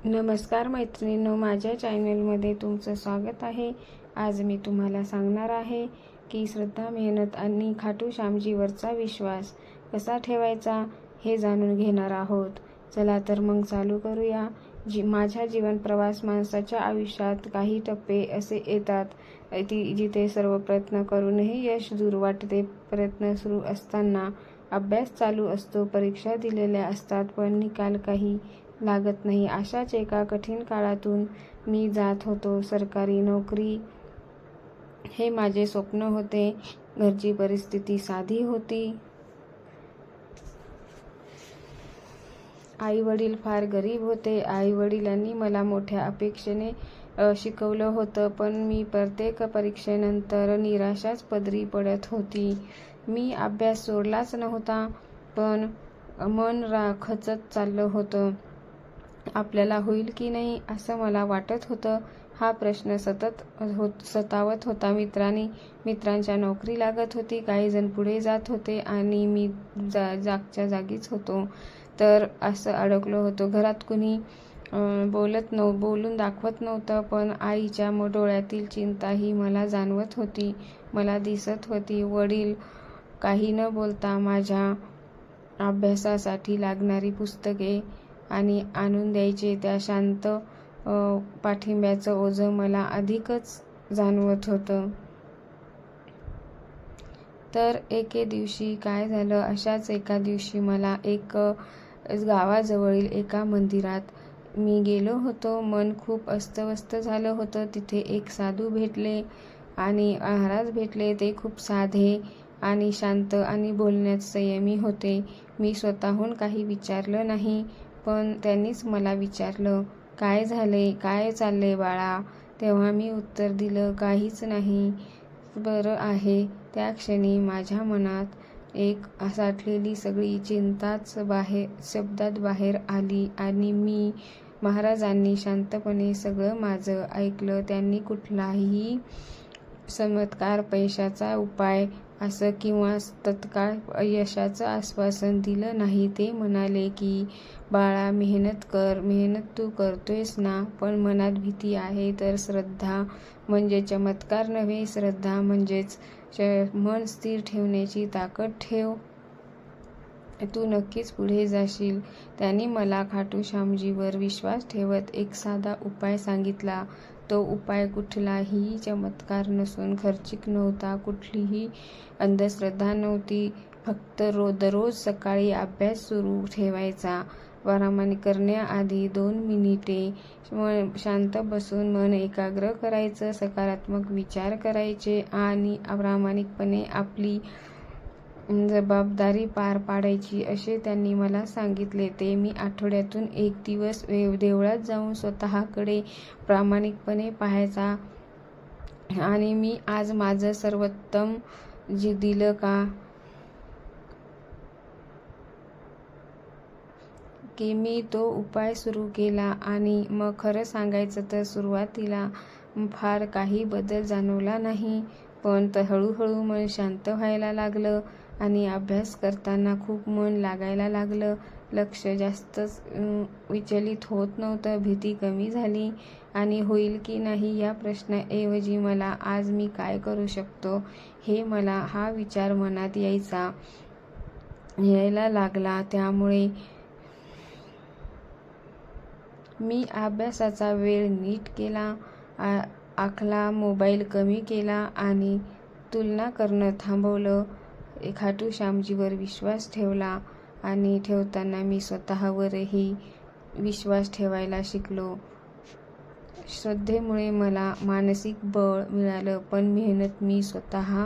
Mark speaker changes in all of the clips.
Speaker 1: नमस्कार मैत्रिणींनो, माझ्या चॅनलमध्ये तुमचं स्वागत आहे. आज मी तुम्हाला सांगणार आहे की श्रद्धा, मेहनत आणि खाटू श्यामजीवरचा विश्वास कसा ठेवायचा हे जाणून घेणार आहोत. चला तर मग चालू करूया. माझा जीवन प्रवास. माणसाच्या आयुष्यात काही टप्पे असे येतात जिथे सर्व प्रयत्न करूनही यश दूर वाटते. प्रयत्न सुरू असताना अभ्यास चालू असतो, परीक्षा दिलेल्या असतात, पण निकाल काही लागत नाही. अशाच एका कठीण काळातून मी जात होतो. सरकारी नोकरी हे माझे स्वप्न होते. घरची परिस्थिती साधी होती. आई वडील फार गरीब होते. आई वडिलांनी मला मोठ्या अपेक्षेने शिकवलं होतं, पण मी प्रत्येक परीक्षेनंतर निराशाच पदरी पडत होती. मी अभ्यास सोडलाच नव्हता, पण मन खचत चाललं होतं. आपल्याला होईल की नाही असं मला वाटत होतं. हा प्रश्न सतत सतावत होता. मित्रांच्या नोकरी लागत होती, काही जण पुढे जात होते आणि मी जागच्या जागीच होतो. तर असं अडकलो होतो. घरात कुणी बोलून दाखवत नव्हतं, पण आईच्या डोळ्यातील चिंताही मला जाणवत होती, मला दिसत होती. वडील काही न बोलता माझ्या अभ्यासासाठी लागणारी पुस्तके आणि आणून द्यायचे. त्या शांत पाठिंब्याचं ओझं मला अधिकच जाणवत होतं. तर एके दिवशी काय झालं, अशाच एका दिवशी मला एक गावाजवळील एका मंदिरात मी गेलो होतो. मन खूप अस्वस्थ झालं होतं. तिथे एक साधू भेटले आणि महाराज भेटले. ते खूप साधे आणि शांत आणि बोलण्यात संयमी होते. मी स्वतःहून काही विचारलं नाही, पण त्यांनीच मला विचारलं, काय झाले, काय चालले बाळा? तेव्हा मी उत्तर दिलं, काहीच नाही, बरं आहे. त्या क्षणी माझ्या मनात एक साठलेली सगळी चिंताच शब्दात बाहेर आली आणि महाराजांनी शांतपणे सगळं माझं ऐकलं. त्यांनी कुठलाही चमत्कार, पैशाचा उपाय असं किंवा तत्काळ यशाचं आश्वासन दिलं नाही. ते म्हणाले की बाळा, मेहनत कर. मेहनत तू करतोयस ना, पण मनात भीती आहे तर श्रद्धा म्हणजे चमत्कार नव्हे. श्रद्धा म्हणजेच मन स्थिर ठेवण्याची ताकद ठेव. तू नक्कीच पुढे जाशील. त्यांनी मला खाटू श्यामजीवर विश्वास ठेवत एक साधा उपाय सांगितला. तो उपाय कुठलाही चमत्कार नसून खर्चिक नव्हता, कुठलीही अंधश्रद्धा नव्हती. फक्त दररोज सकाळी अभ्यास सुरू ठेवायचा. प्रामाणिक करण्याआधी 2 मिनिटे शांत बसून मन एकाग्र करायचं, सकारात्मक विचार करायचे आणि प्रामाणिकपणे आपली जबाबदारी पार पाडायची, असे त्यांनी मला सांगितले. ते मी आठवड्यातून 1 दिवस देवळात जाऊन स्वतःकडे प्रामाणिकपणे पाहायचा आणि मी आज माझं सर्वोत्तम दिलं का, की मी तो उपाय सुरू केला. आणि मग खरं सांगायचं तर सुरुवातीला फार काही बदल जाणवला नाही, पण हळूहळू मन शांत व्हायला लागलं आणि अभ्यास करताना खूप मन लागायला लागलं. लक्ष जास्तच विचलित होत नव्हतं. भीती कमी झाली आणि होईल की नाही या प्रश्नाऐवजी मला आज मी काय करू शकतो हा विचार मनात यायला लागला. त्यामुळे मी अभ्यासाचा वेळ नीट केला, आखला, मोबाईल कमी केला आणि तुलना करणं थांबवलं. खाटू श्यामजीवर विश्वास ठेवला आणि ठेवताना मी स्वतःवरही विश्वास ठेवायला शिकलो. श्रद्धेमुळे मला मानसिक बळ मिळालं, पण मेहनत मी स्वतः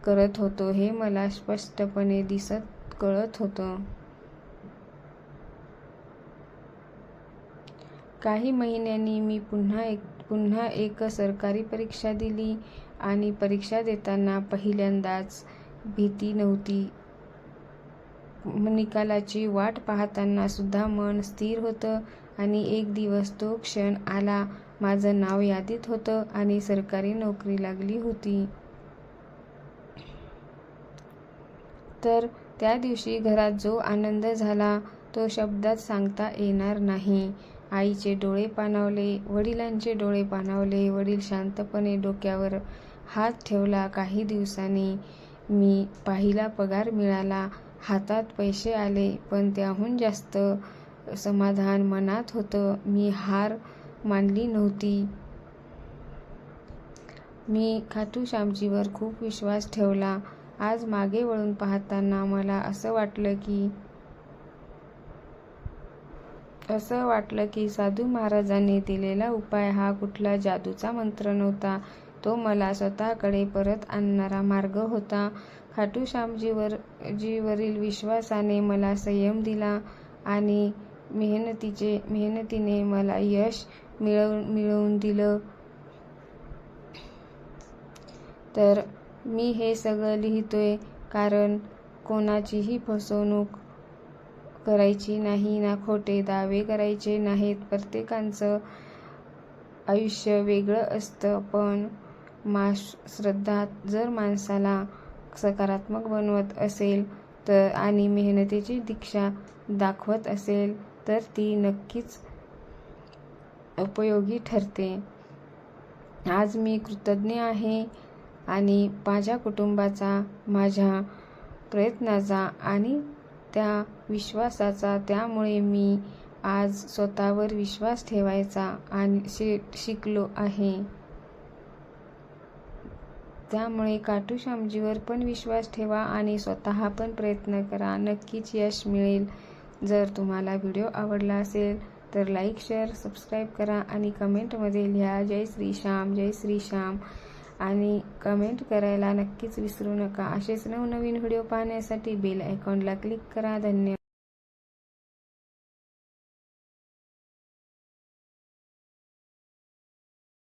Speaker 1: करत होतो हे मला स्पष्टपणे कळत होतं. काही महिन्यांनी मी पुन्हा एक सरकारी परीक्षा दिली आणि परीक्षा देताना पहिल्यांदाच भीती नव्हती. निकालाची वाट पाहताना सुद्धा मन स्थिर होतं. आणि एक दिवस तो क्षण आला. माझं नाव यादीत होतं आणि सरकारी नोकरी लागली होती. तर त्या दिवशी घरात जो आनंद झाला तो शब्दात सांगता येणार नाही. आईचे डोळे पाणावले, वडिलांचे डोळे पाणावले. वडील शांतपणे डोक्यावर हात ठेवला. काही दिवसांनी मी पहिला पगार मिळाला. हातात पैसे आले, पण त्याहून जास्त समाधान मनात होतं. मी हार मानली नव्हती. मी खाटू श्यामजीवर खूप विश्वास ठेवला. आज मागे वळून पाहताना मला असं वाटलं की साधू महाराजांनी दिलेला उपाय हा कुठला जादूचा मंत्र नव्हता. तो मला स्वतःकडे परत आणणारा मार्ग होता. खाटू श्यामजीवरील विश्वासाने मला संयम दिला आणि मेहनतीने मला यश मिळवून दिलं. तर मी हे सगळं लिहितोय कारण कोणाचीही फसवणूक करायची नाही ना खोटे दावे करायचे नाहीत. प्रत्येकाचं आयुष्य वेगळं असतं, पण श्रद्धा जर माणसाला सकारात्मक बनवत असेल आणि मेहनतीची दीक्षा दाखवत असेल तर ती नक्कीच उपयोगी ठरते. आज मी कृतज्ञ आहे आणि माझ्या कुटुंबाचा, माझ्या प्रयत्नाचा आणि त्या विश्वासाचा. त्यामुळे मी आज स्वतःवर विश्वास ठेवायचा शिकलो आहे. त्यामुळे खाटू श्यामजीवर पण विश्वास ठेवा आणि स्वतः पण प्रयत्न करा. नक्कीच यश मिळेल. जर तुम्हाला व्हिडिओ आवडला असेल तर लाईक, शेअर, सबस्क्राईब करा आणि कमेंटमध्ये लिहा जय श्रीश्याम, जय श्रीश्याम आणि कमेंट करायला नक्कीच विसरू नका. असेच नवनवीन व्हिडिओ पाहण्यासाठी बेल आयकॉनला क्लिक करा. धन्यवाद.